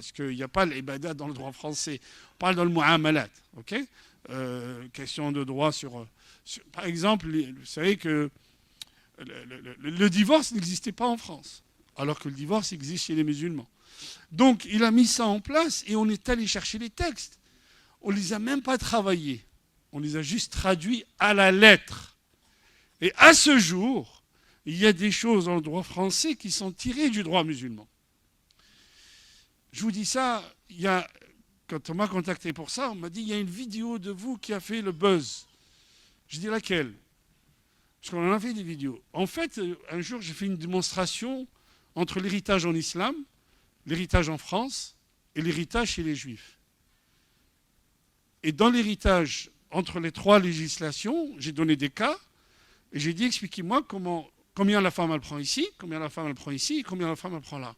Parce qu'il n'y a pas l'ibadat dans le droit français. On parle dans le mu'amalat, ok. Question de droit sur... Par exemple, vous savez que le divorce n'existait pas en France, alors que le divorce existe chez les musulmans. Donc, il a mis ça en place et on est allé chercher les textes. On ne les a même pas travaillés. On les a juste traduits à la lettre. Et à ce jour, il y a des choses dans le droit français qui sont tirées du droit musulman. Je vous dis ça, quand on m'a contacté pour ça, on m'a dit il y a une vidéo de vous qui a fait le buzz. Je dis laquelle? Parce qu'on en a fait des vidéos. En fait, un jour, j'ai fait une démonstration entre l'héritage en islam, l'héritage en France et l'héritage chez les juifs. Et dans l'héritage, entre les trois législations, j'ai donné des cas et j'ai dit expliquez-moi combien la femme elle prend ici, combien la femme elle prend ici et combien la femme elle prend là.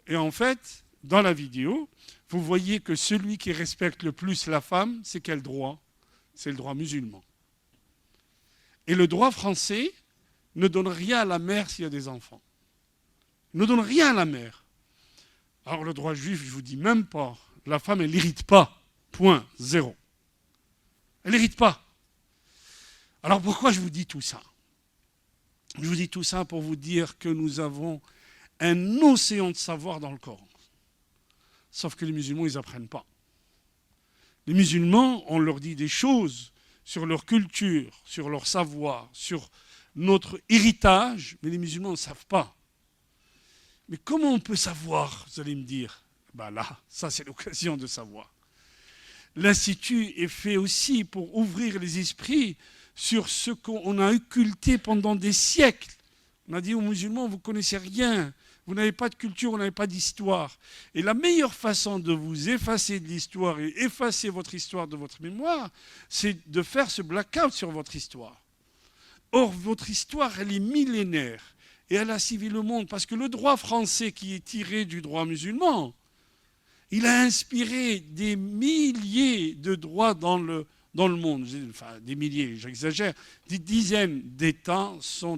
Et en fait, dans la vidéo, vous voyez que celui qui respecte le plus la femme, c'est quel droit? C'est le droit musulman. Et le droit français ne donne rien à la mère s'il y a des enfants. Il ne donne rien à la mère. Alors le droit juif, je ne vous dis même pas, la femme, elle n'hérite pas. Point, zéro. Elle n'hérite pas. Alors pourquoi je vous dis tout ça? Je vous dis tout ça pour vous dire que nous avons un océan de savoir dans le Coran. Sauf que les musulmans, ils n'apprennent pas. Les musulmans, on leur dit des choses sur leur culture, sur leur savoir, sur notre héritage, mais les musulmans ne savent pas. Mais comment on peut savoir, vous allez me dire? Ben là, ça c'est l'occasion de savoir. L'Institut est fait aussi pour ouvrir les esprits sur ce qu'on a occulté pendant des siècles. On a dit aux musulmans, vous ne connaissez rien, vous n'avez pas de culture, vous n'avez pas d'histoire. Et la meilleure façon de vous effacer de l'histoire et effacer votre histoire de votre mémoire, c'est de faire ce blackout sur votre histoire. Or, votre histoire, elle est millénaire et elle a civé le monde parce que le droit français qui est tiré du droit musulman, il a inspiré des milliers de droits dans le monde. Enfin, des milliers, j'exagère. Des dizaines d'États sont